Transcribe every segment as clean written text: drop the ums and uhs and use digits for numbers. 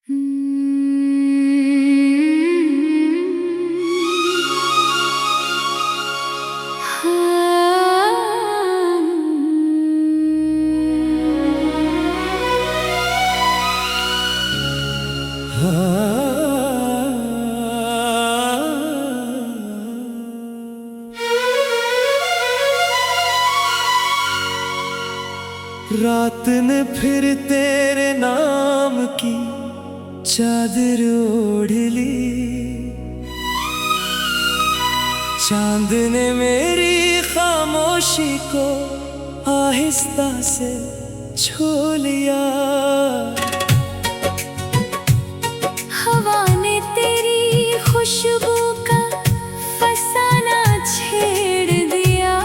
रात ने फिर तेरे नाम की चादर ओढ़ ली, चांद ने मेरी खामोशी को आहिस्ता से छू लिया। हवा ने तेरी खुशबू का फसाना छेड़ दिया,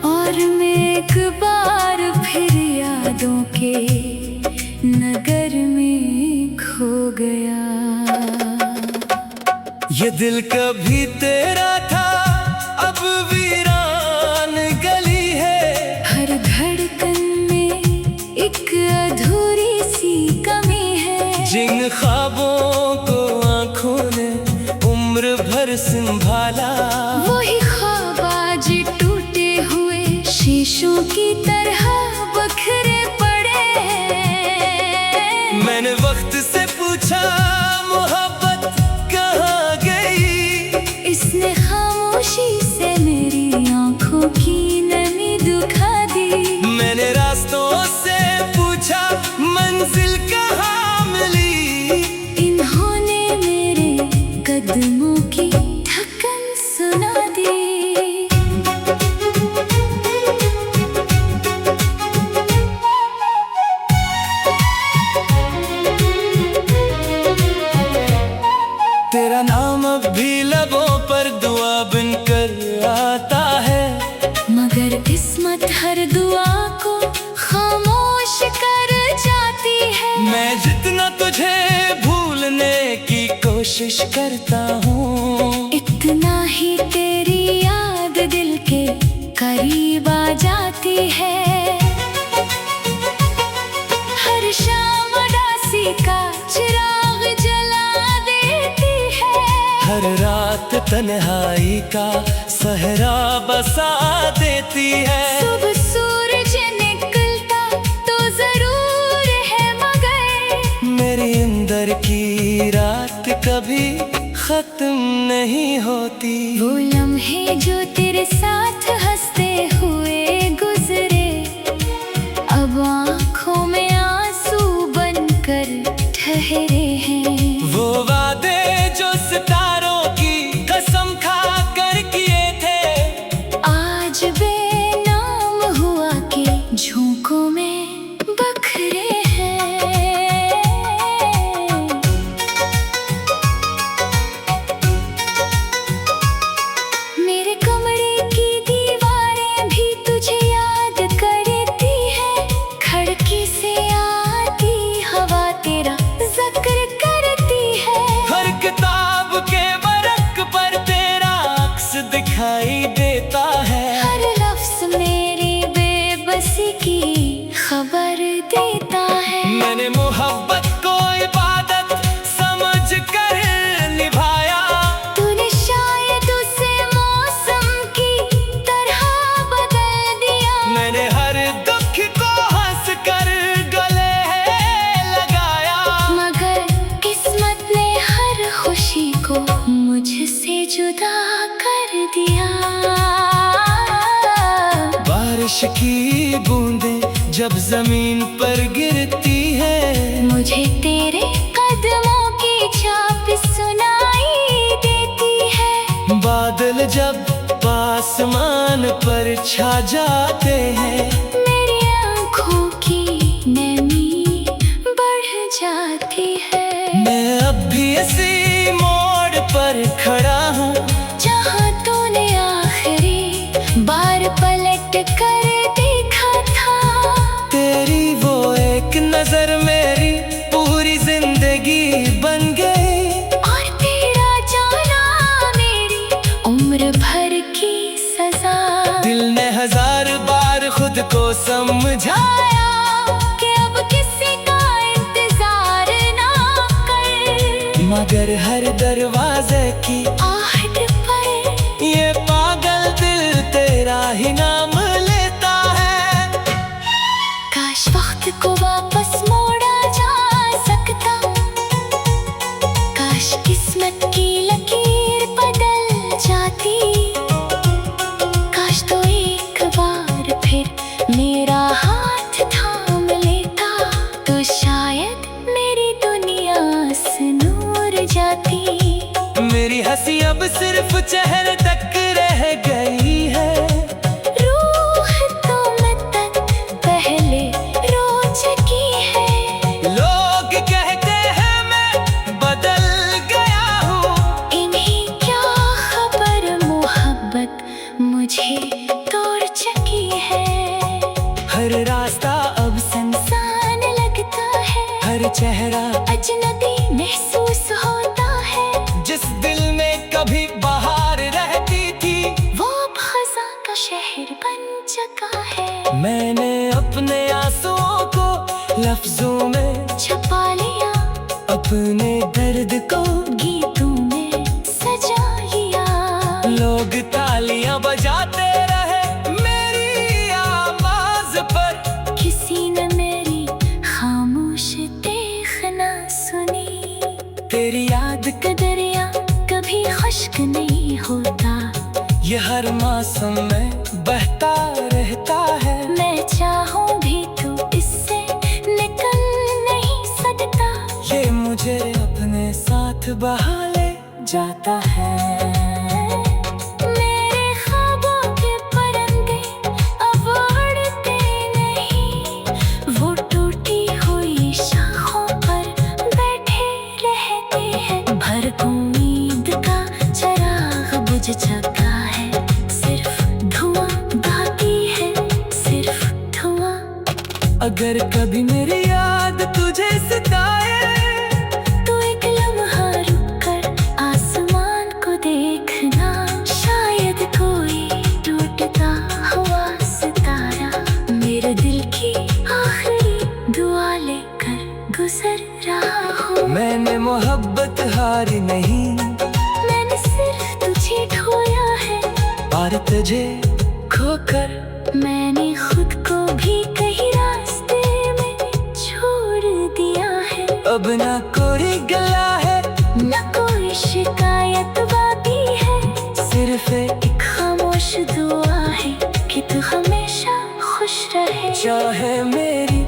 और मैं एक बार फिर यादों के नगर में खो गया। ये दिल कभी तेरा था अब वीरान गली है, हर धड़कन में एक अधूरी सी कमी है। जिन ख्वाबों को आँखों ने उम्र भर संभाला, वही ख्वाब आज टूटे हुए शीशों की तरह बखरे पड़े। मैंने वक्त से पूछा मोहब्बत कहाँ गई, इसने खामोशी से मेरी आंखों की नमी दुखा दी। मैंने रास्तों से पूछा मंजिल कहाँ मिली, इन्होंने मेरे कदमों की धड़कन सुना दी। तेरा नाम अब भी लबों पर दुआ बनकर आता है, मगर किस्मत हर दुआ को खामोश कर जाती है। मैं जितना तुझे भूलने की कोशिश करता हूँ, इतना ही तेरी याद दिल के करीब आ जाती है। हर शाम उदासी का चिराग जला देती है, हर रात तन्हाई का सहरा बसा देती है। सुबह सूरज निकलता तो जरूर है, मगर मेरी अंदर की रात कभी खत्म नहीं होती। वो लम्हे जो तेरे साथ हंसते हुए गुजरे, अब आँखों में आंसू बनकर ठहरे हैं। वो वादे जो सितारों की कसम खा कर किए थे, आज बेनाम हुआ के झोंकों में बखरे हैं। मेरे कमरे की दीवारें भी तुझे याद करती है, खिड़की से आती हवा तेरा जिक्र करती है। हर किताब के वर्क पर तेरा अक्स दिखाई देता है, हर लफ्ज़ मेरी बेबसी की खबर देता है। मैंने मोहब्बत को इबादत समझ कर निभाया, तूने शायद उसे मौसम की तरह बदल दिया। मैंने हर दुख को हंस कर गले लगाया, मगर किस्मत ने हर खुशी को मुझसे जुदा कर दिया। बारिश की बूंदें जब जमीन पर गिरती है, मुझे तेरे कदमों की छाप सुनाई देती है। बादल जब आसमान पर छा जाते हैं, मेरी आँखों की नमी बढ़ जाती है। मैं अब भी इसी मोड़ पर खड़ा हूँ, जहाँ तूने आखिरी बार पलट कर देखा था। तेरी वो एक नजर मेरी पूरी जिंदगी बन गई, और तेरा जाना मेरी उम्र भर की सजा। दिल ने हजार बार खुद को समझाया कि अब किसी का कर हर दरवाजे की आहट पर ये पागल दिल तेरा ही नाम लेता है। काश वक्त को वापस मोड़ा जा सकता, काश किस्मत की लकीर बदल जाती, काश तो एक बार फिर मेरा हाथ थाम लेता, तो शायद मेरी दुनिया से नूर जाती। मेरी हंसी अब सिर्फ चेहरे तक रह गई है, रूह तो मैं तक पहले रो चुकी है। लोग कहते हैं मैं बदल गया हूँ, इन्हें क्या खबर मोहब्बत मुझे तोड़ चुकी है। हर रास्ता अब इंसान लगता है, हर चेहरा अजनबी महसूस होता है। जिस दिल में कभी बहार रहती थी, वो अब खज़ां का शहर बन चुका है। मैंने अपने आंसुओं को लफ्जों में छुपा लिया, अपने दर्द को गीतों में सजा लिया। लोग तालियां बजाते रहे मेरी आवाज पर, किसी ने मेरी खामोश देखना सुनी। तेरी याद का दरिया कभी खुश्क नहीं होता, ये हर मौसम में बहता रहता है। मैं चाहूं भी तो इससे निकल नहीं सकता। ये मुझे अपने साथ बहा ले जाता है। मेरे ख्वाबों के परिंदे अब उड़ते नहीं, वो टूटी हुई शाखों पर बैठे रहते हैं। भर उम्मीद का चराग बुझ चुका है, सिर्फ धुआं बाकी है, सिर्फ धुआं। अगर कभी मेरी याद तुझे सताए, तो एक लम्हा रुक कर आसमान को देखना, शायद कोई टूटता हुआ सितारा मेरे दिल की आखिरी दुआ लेकर गुजर रहा हूँ। मैंने मोहब्बत हारी नहीं, मैंने सिर्फ तुझे ढूंढा है, और तुझे खोकर मैंने खुद को भी कहीं रास्ते में छोड़ दिया है। अब ना कोई गला है, न कोई शिकायत बाकी है, सिर्फ एक खामोश दुआ है कि तू हमेशा खुश रहे। चाहे मेरी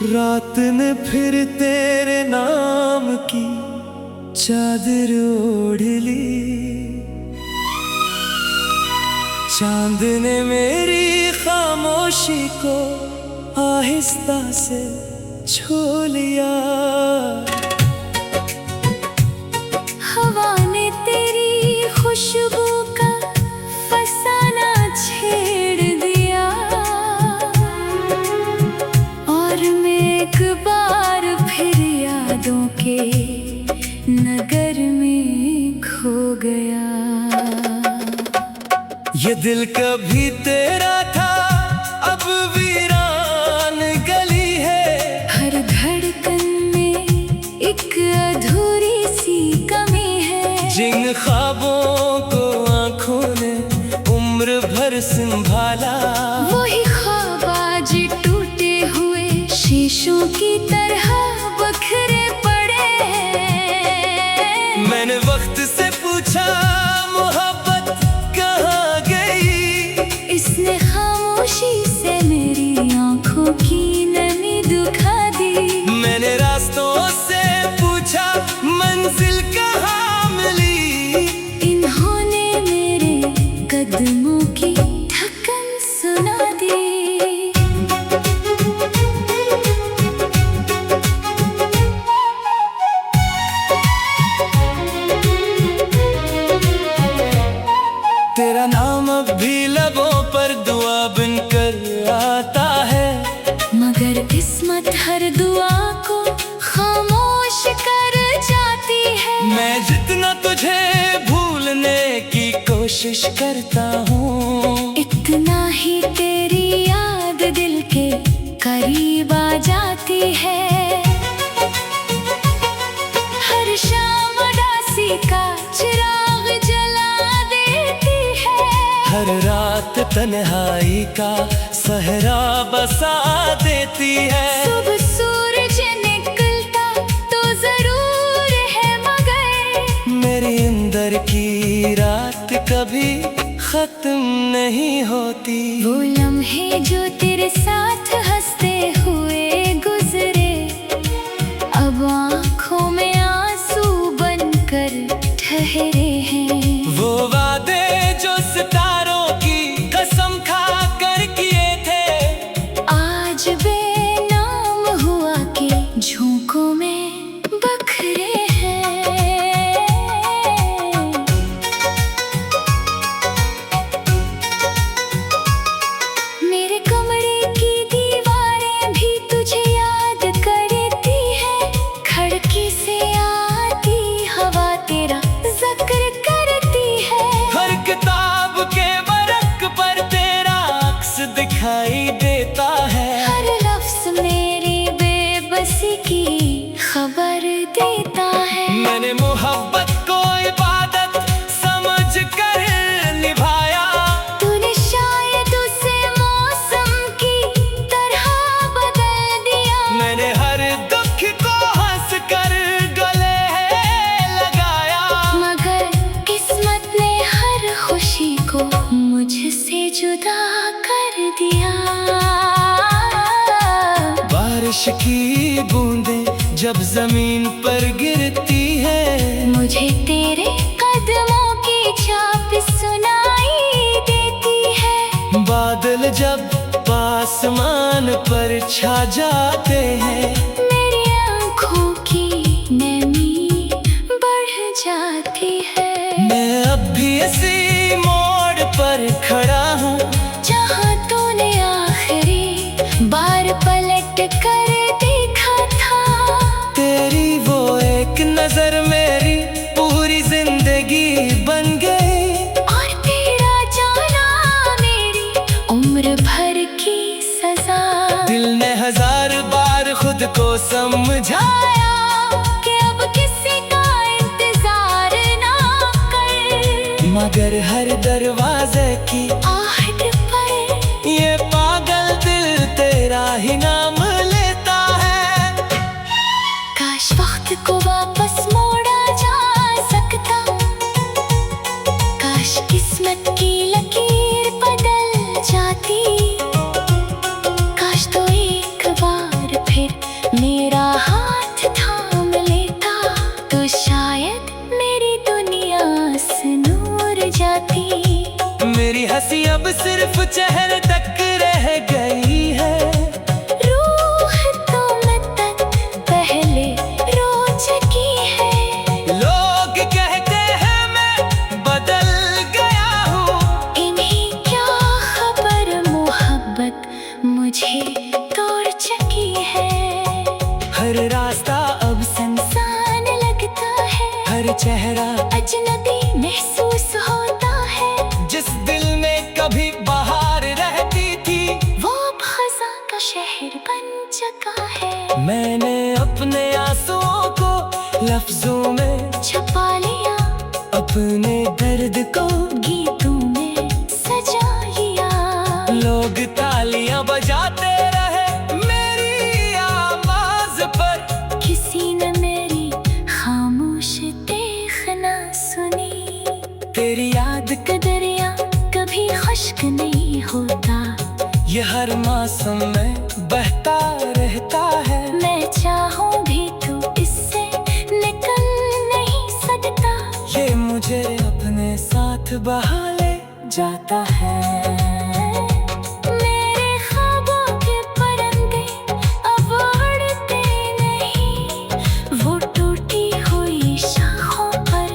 रात ने फिर तेरे नाम की चादर ओढ़ ली, चांद ने मेरी खामोशी को आहिस्ता से छू लिया। हवा ने तेरी खुशबू का फसाना छेड़ दिया, और मैं एक बार फिर यादों के नगर में खो गया। ये दिल कभी तेरा था, अब वीरान गली है। हर धड़कन में एक अधूरी सी कमी है, जिन ख्वाबों को आंखों ने उम्र भर संभाला, वही ख्वाब आज टूटे हुए शीशों की तरह बखरे पड़े। मैंने वक्त से पूछा मोहब्बत कहाँ गई, इसने खामोशी से मेरी आंखों की नमी दुखा दी। मैंने रास्तों से पूछा मंजिल कहाँ मिली, इन्होंने मेरे कदमों की धड़कन सुना दी। कोशिश करता हूँ। इतना ही तेरी याद दिल के करीब आ जाती है। हर शाम उदासी का चिराग जला देती है। हर रात तन्हाई का सहरा बसा देती है। सुबह सूरज निकलता तो जरूर है मगर मेरी अंदर की रात कभी खत्म नहीं होती। वो लम्हे जो तेरे साथ हंसते हुए गुजरे अब आँखों में आंसू बनकर ठहरे हैं। वो वादे जो सितारों की कसम खा कर किए थे आज बेनाम हुआ के झोंकों में बखरे हैं। मेरे कमरे की दीवारें भी तुझे याद करती है। खिड़की से आती हवा तेरा जिक्र करती है। हर किताब के वर्क पर तेरा अक्स दिखाई देता है। हर लफ्ज मेरी बेबसी की खबर देता है। मैंने मोहब्बत को इबादत समझ कर निभाया। तूने शायद उसे मौसम की तरह बदल दिया। मैंने हर दुख को हंस कर गले लगाया। मगर किस्मत ने हर खुशी को मुझसे जुदा कर दिया। बारिश की बूंदें जब जमीन पर गिरती है मुझे तेरे कदमों की छाप सुनाई देती है। बादल जब आसमान पर छा जाते हैं मेरी आँखों की नमी बढ़ जाती है। मैं अब भी इसी मोड़ पर खड़ा हूँ जहाँ तूने आखिरी बार पलट कर देखा था। तेरी वो एक नजर मेरी पूरी जिंदगी बन गई। और तेरा जाना मेरी उम्र भर की सजा। दिल ने हजार बार खुद को समझाया कि अब किसी का इंतजार ना कर। मगर हर दरवाजे की आहट पर ये पागल दिल तेरा ही नाम लेता है। काश वक्त को वापस मोड़ा जा सकता। काश किस्मत की लकीर बदल जाती। काश तो एक बार फिर मेरा हाथ थाम लेता तो शायद मेरी दुनिया से नूर जाती। मेरी हंसी अब सिर्फ चेहरे तक रह गई है। रूह तो मुद्दत पहले रो चुकी है। लोग कहते हैं मैं बदल गया हूँ। इन्हें क्या खबर मोहब्बत मुझे तोड़ चुकी है। हर रास्ता अब इंसान लगता है। हर चेहरा अजनबी महसूस होता है। जिस दिल में कभी बहार रहती थी वो अब खज़ां का शहर बन चुका है। मैंने अपने आंसुओं को लफ्जों में छुपा लिया अपने दर्द को गीतों में सजा लिया। लोग तालियां बजाते रहे मेरी आवाज पर। किसी ने मेरी खामोश देखना सुनी। तेरी याद का दरिया कभी खुश्क नहीं होता। ये हर मौसम में बहता रहता है। मैं चाहूं भी तो इससे निकल नहीं सकता। ये मुझे अपने साथ बहा ले जाता है। मेरे ख्वाबों के परिंदे अब उड़ते नहीं। वो टूटी हुई शाखों पर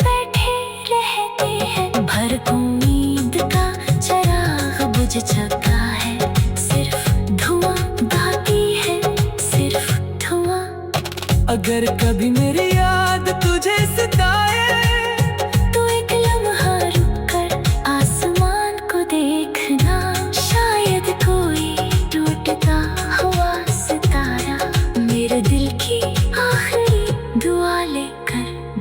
बैठे रहते हैं। भर उम्मीद का चिराग बुझ चुका है। सिर्फ धुआं बाकी है, सिर्फ धुआं। अगर कभी मेरी याद तुझे सताए तो एक लम्हा रुक कर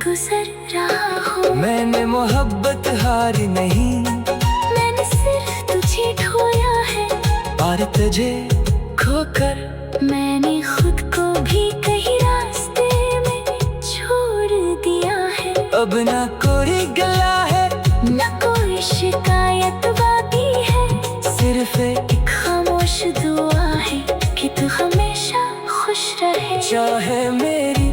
गुजर रहा हूँ। मैंने मोहब्बत हारी नहीं, मैंने सिर्फ तुझे ढोया है, और तुझे खोकर मैंने खुद को भी कहीं रास्ते में छोड़ दिया है। अब ना कोई गला है, न कोई शिकायत बाकी है, सिर्फ एक खामोश दुआ है कि तू हमेशा खुश रहे। चाहे मेरी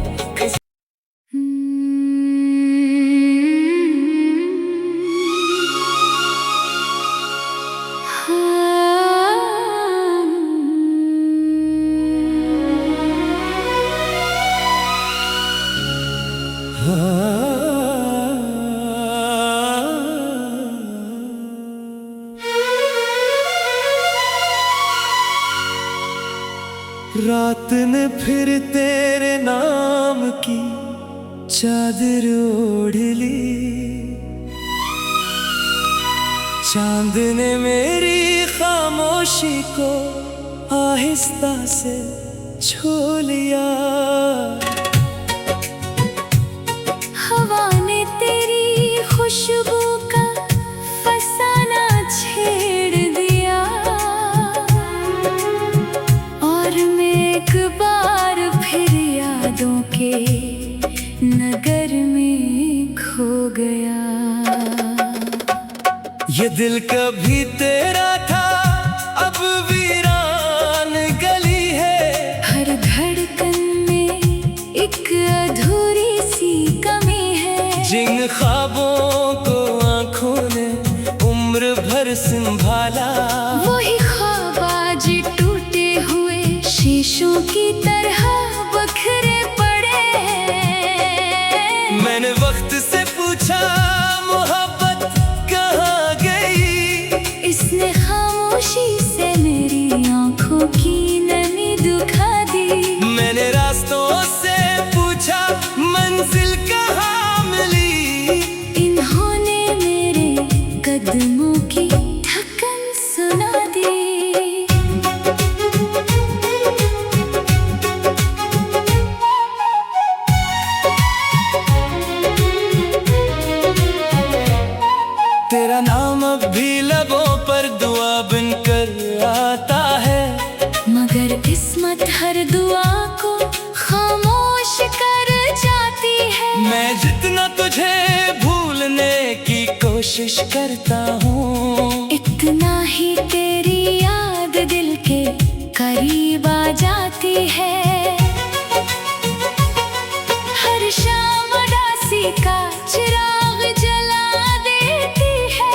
रात ने फिर तेरे नाम की चादर ओढ़ ली, चांद ने मेरी खामोशी को आहिस्ता से छू लिया। हवा ने तेरी खुशबू का फसाना छेड़ दिया, और मैं एक बार फिर यादों के नगर में खो गया। ये दिल कभी तेरा था, अब वीरान गली है। हर धड़कन में एक अधूरी सी कमी है, जिन ख्वाबों को आंखों ने उम्र भर संभाला, वही ख्वाब आज टूटे हुए शीशों की तरह बखरे पड़े हैं। मैंने वक्त से पूछा मोहब्बत कहाँ गई, इसने खामोशी से मेरी आंखों की नमी दुखा दी। मैंने रास्तों से पूछा मंजिल कहाँ मिली, इन्होंने मेरे कदमों की धड़कन सुना दी। तेरा नाम अब भी लबों पर दुआ बनकर आता है, मगर किस्मत हर दुआ को खामोश कर जाती है। मैं जितना तुझे भूलने की कोशिश करता हूँ, इतना ही तेरी याद दिल के करीब आ जाती है। हर शाम उदासी का चिराग जला देती है,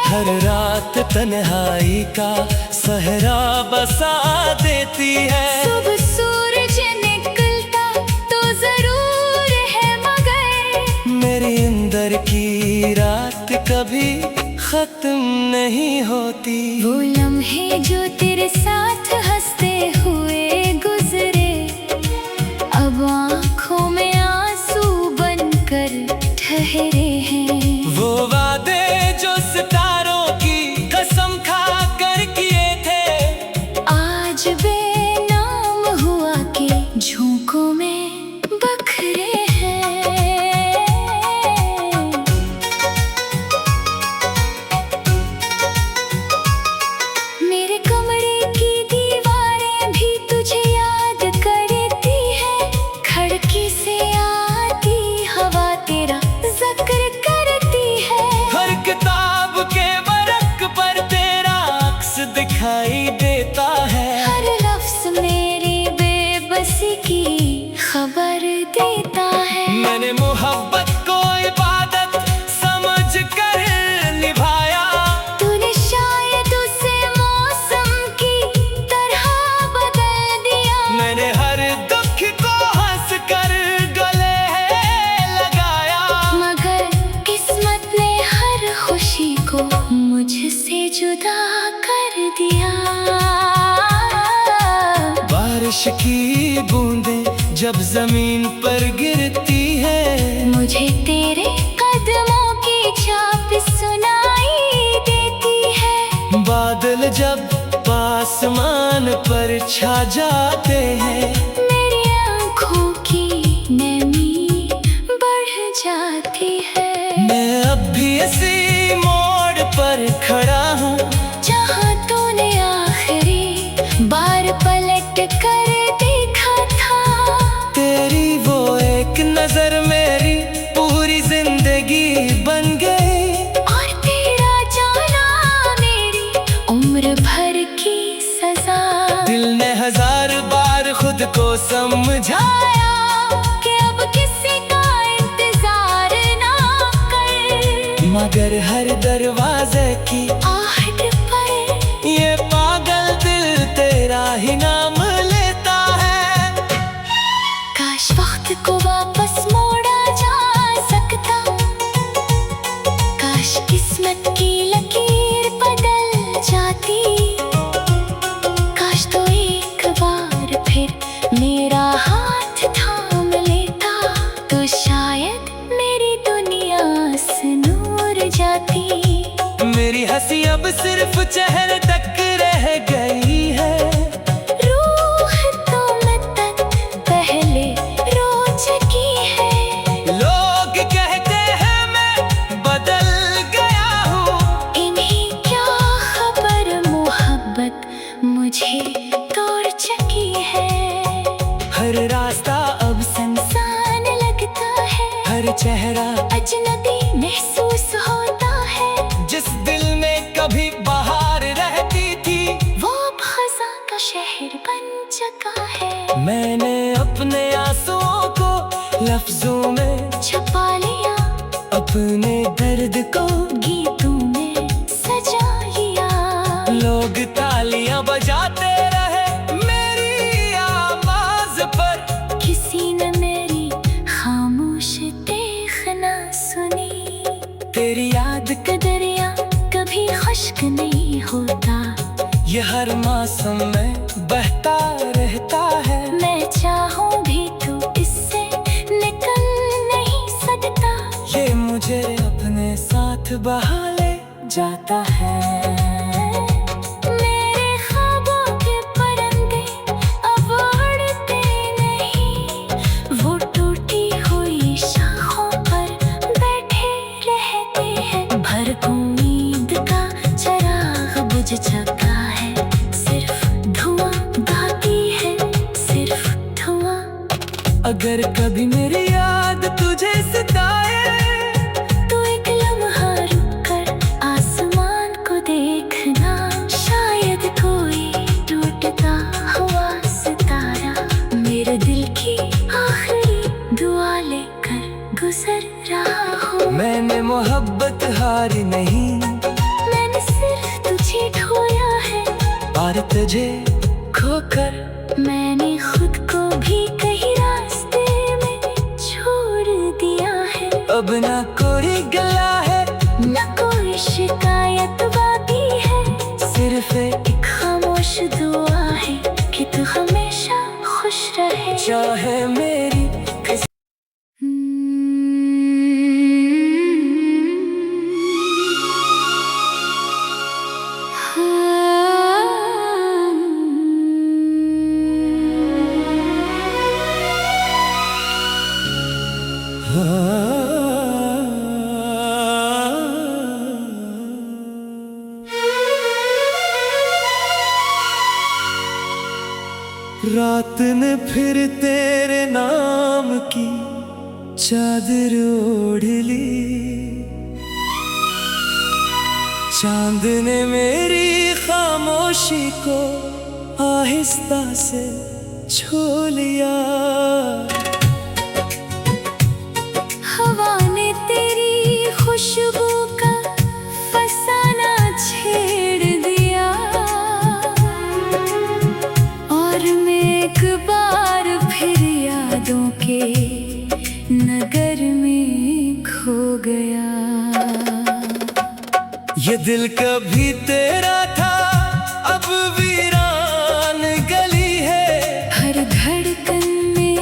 हर रात तन्हाई का सहरा बसा देती है। सुबह सूरज निकलता तो जरूर है, मगर मेरी अंदर की रात कभी खत्म नहीं होती। वो लम्हे जो तेरे साथ हंसते हुए गुजरे, अब आँखों में आंसू बनकर ठहरे हैं। वो वादे जो सितारों की कसम खा कर किए थे, आज बेनाम हुआ के झोंकों में बखरे हैं। मेरे कमरे की दीवारें भी तुझे याद करती है, खिड़की से आती हवा तेरा जिक्र करती है। हर किताब के वर्क पर तेरा अक्स दिखाई देता है, हर लफ्ज मेरी बेबसी की खबर देता है। मैंने मोहब्बत को इबादत समझ कर निभाया, तूने शायद उसे मौसम की तरह बदल दिया। मैंने हर दुख को हंस कर गले लगाया, मगर किस्मत ने हर खुशी को मुझसे जुदा कर दिया। बारिश की बूंदें जब जमीन पर गिरती है, मुझे तेरे कदमों की छाप सुनाई देती है। बादल जब आसमान पर छा जाते हैं, मेरी आँखों की नमी बढ़ जाती बाकी है। मैं अब भी इसी मोड़ पर खड़ा हूँ जहाँ तूने आखिरी बार पलट कर देखा था। तेरी वो एक नजर मेरी पूरी जिंदगी बन गई, और तेरा जाना मेरी उम्र भर की सजा। दिल ने 1000 बार खुद को समझाया कि अब किसी का इंतजार ना कर, मगर हर दरवाजे की आहट पर ये पागल दिल तेरा ही नाम लेता है। काश वक्त को वापस मोड़ा जा सकता, काश किस्मत की लकीर बदल जाती, काश तो एक बार फिर मेरा हाथ थाम लेता, तो शायद मेरी दुनिया से नूर जाती। मेरी हंसी अब सिर्फ चेहरे तक रह गई है, रूह तो मैं तक पहले रो चुकी है। लोग कहते हैं मैं बदल गया हूँ, इन्हें क्या खबर मोहब्बत मुझे तोड़ चुकी है। हर रास्ता अब इंसान लगता है, हर चेहरा अजनबी महसूस होता है। जिस दिल में कभी बहार रहती थी, वो अब खज़ां का शहर बन चुका है। मैंने अपने आंसुओं को लफ्जों में छुपा लिया, अपने दर्द को गीतों में सजा लिया। लोग तालियां बजाते रहे मेरी आवाज पर, किसी ने मेरी खामोश देखना सुनी। तेरी याद का दरिया कभी खुश्क नहीं होता, ये हर मौसम में बहता रहता है। मैं चाहूं भी तो इससे निकल नहीं सकता, ये मुझे अपने साथ बहा ले जाता है। मेरे ख्वाबों के परिंदे अब उड़ते नहीं, वो टूटी हुई शाखों पर बैठे रहते हैं। भर उम्मीद का चिराग बुझ चुका है, सिर्फ धुआं बाकी है, सिर्फ धुआं। अगर कभी मेरी याद तुझे सताए, तो एक लम्हा रुक कर आसमान को देखना, शायद कोई टूटता हुआ सितारा मेरे दिल की आखिरी दुआ लेकर गुजर रहा हो। मैंने मोहब्बत हारी नहीं, मैंने सिर्फ तुझे ढोया है, और तुझे खोकर मैंने खुद को भी कहीं रास्ते में छोड़ दिया है। अब ना कोई गला है, न कोई शिकायत बाकी है, सिर्फ एक खामोश दुआ है कि तू हमेशा खुश रहे। चाहे मेरी रात ने फिर तेरे नाम की चादर ओढ़ ली, चांद ने मेरी खामोशी को आहिस्ता से छू लिया। हवा ने तेरी खुशबू का फसाना छेड़ दिया, और मैं एक बार फिर यादों के नगर में खो गया। ये दिल कभी तेरा था, अब वीरान गली है। हर धड़कन में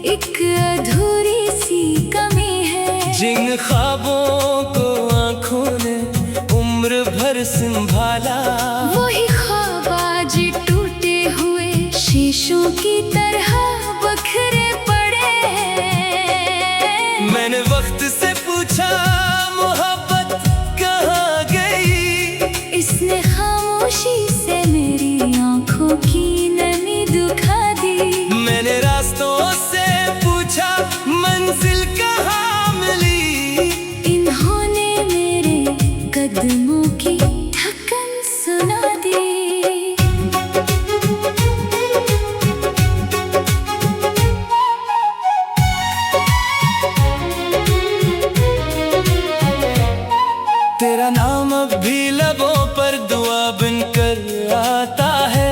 एक अधूरी सी कमी है, जिन ख्वाबों को आंखों ने उम्र भर संभाला, वही ख्वाब आज टूटे हुए शीशों की तरह बखरे पड़े हैं। मैंने वक्त से पूछा मोहब्बत कहाँ गई, इसने खामोशी से मेरी आंखों की नमी दुखा दी। मैंने रास्तों से पूछा मंजिल कहाँ मिली, इन्होंने मेरे कदमों की ढक्कन सुना दी। तेरा नाम अब भी लबों पर दुआ बनकर आता है,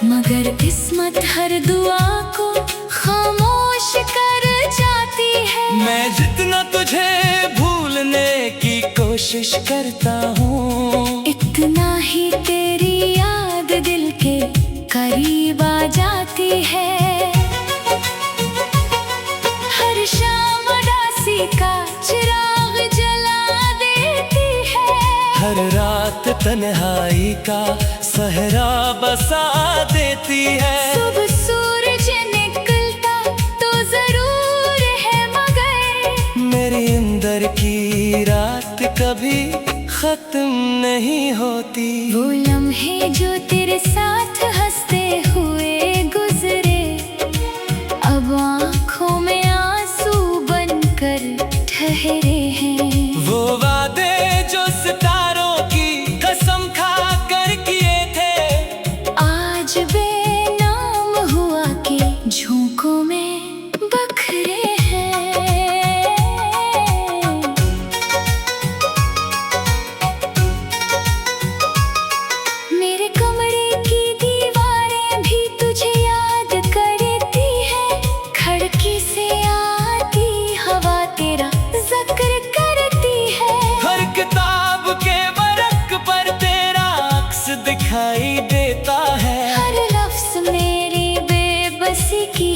मगर किस्मत हर दुआ को खामोश कर जाती है। मैं जितना तुझे भूलने की कोशिश करता हूँ, इतना ही तेरी याद दिल के करीब आ जाती है। हर शाम उदासी का चिराग जला देती है, हर रात तन्हाई का सहरा बसा देती है। सुबह सूरज निकलता तो जरूर है, मगर मेरे अंदर की रात कभी खत्म नहीं होती। वो लम्हे जो तेरे साथ हंसते हुए गुजरे, अब आँखों में आंसू बनकर ठहरे हैं। वो वादे जो सितारों की कसम खा कर किए थे, आज बेनाम हुआ के झोंकों में बखरे हैं। मेरे कमरे की दीवारें भी तुझे याद करती है, खिड़की से आती हवा तेरा जिक्र करती है। हर किताब के वर्क पर तेरा अक्स दिखाई देता है, हर लफ्ज मेरी बेबसी की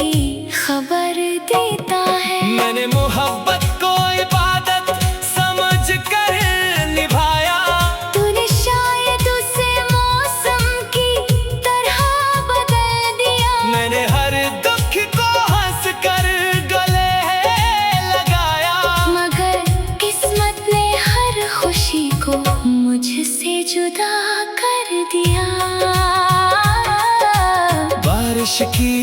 खबर देता है। मैंने मोहब्बत को इबादत समझ कर निभाया, तूने शायद उसे मौसम की तरह बदल दिया। मैंने हर दुख को हंस कर गले लगाया, मगर किस्मत ने हर खुशी को मुझसे जुदा कर दिया। बारिश की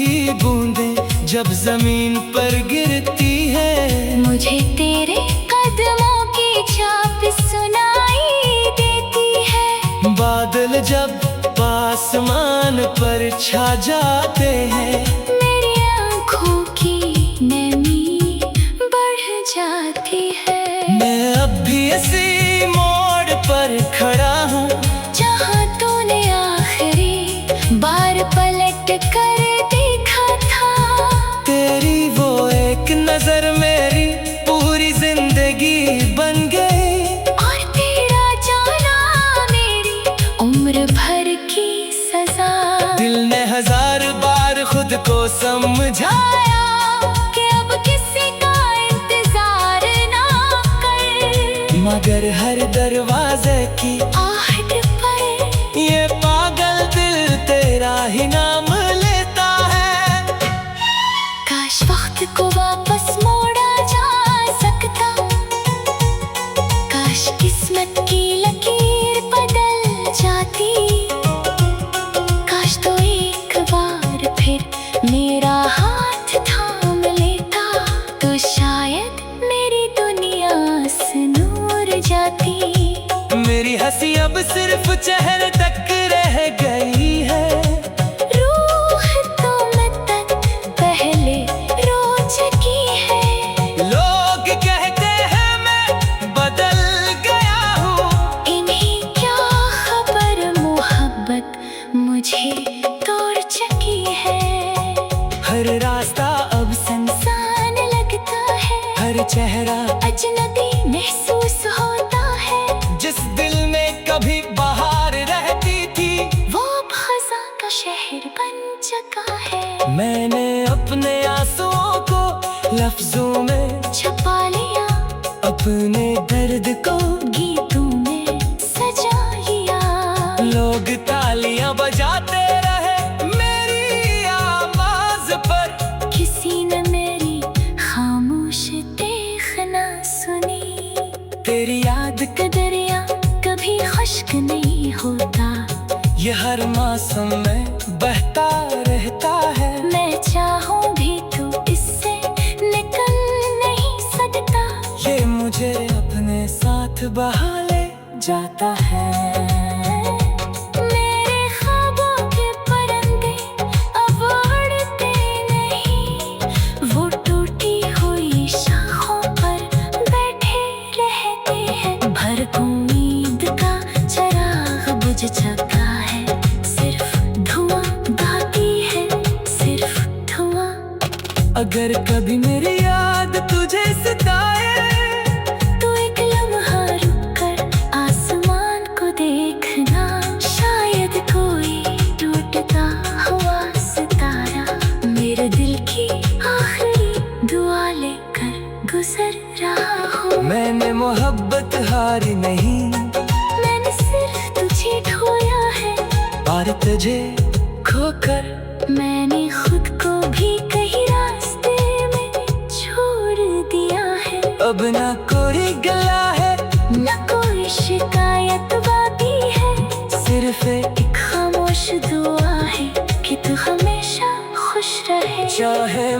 बूंदें जब जमीन पर गिरती है, मुझे तेरे कदमों की छाप सुनाई देती है। बादल जब आसमान पर छा जाते हैं, मेरी आँखों की नमी बढ़ जाती है। मैं अब भी इसी मोड़ पर खड़ा हूँ, जहाँ तूने आखिरी बार पलट कर देखा था। तेरी वो एक नजर मेरी पूरी जिंदगी बन गई, और तेरा जाना मेरी उम्र भर की सजा। दिल ने हजार बार खुद को समझाया, कि अब किसी का इंतजार ना कर, मगर हर दरवाजे की आहट पर ये पागल दिल तेरा ही नाम लेता है। काश वक्त को वापस मोड़ा जा सकता, काश किस्मत की लकीर बदल जाती, काश तो एक बार फिर मेरा हाथ थाम लेता, तो शायद मेरी दुनिया से नूर जाती। मेरी हंसी अब सिर्फ चेहरे तक रह गई है, रूह तो मुद्दत पहले रो चुकी है। लोग कहते हैं मैं बदल गया हूँ, इन्हें क्या खबर मोहब्बत मुझे तोड़ चुकी है। हर रास्ता अब इंसान लगता है, हर चेहरा अजनबी महसूस होता है। जिस दिल में कभी बहार रहती थी, वो अब खज़ां का शहर बन चुका है। मैंने अपने आंसुओं को लफ्जों में छुपा लिया, अपने दर्द को गीतों में सजा लिया। लोग तालियां बजाते रहे मेरी आवाज पर, किसी ने मेरी खामोश देखना ईद का दरिया कभी खुश्क नहीं होता, ये हर मौसम में बहता रहता है। मैं चाहूं भी तो इससे निकल नहीं सकता, ये मुझे अपने साथ बहा ले जाता है। मेरे ख्वाबों के परिंदे अब उड़ते नहीं, वो टूटी हुई शाखों पर बैठे रहते हैं। भर उम्मीद का चराग बुझ चुका है, सिर्फ धुआं बाकी है, सिर्फ धुआं। अगर कभी मेरी याद तुझे सताए, तो एक लम्हा रुक कर आसमान को देखना, शायद कोई टूटता हुआ सितारा मेरे दिल की आखिरी दुआ लेकर गुजर रहा हो। मैंने मोहब्बत हारी नहीं, मैंने सिर्फ तुझे ढोया है, और तुझे खोकर मैंने खुद को भी कहीं रास्ते में छोड़ दिया है। अब ना कोई गला है, न कोई शिकायत बाकी है, सिर्फ एक खामोश दुआ है कि तू हमेशा खुश रहे। चाहे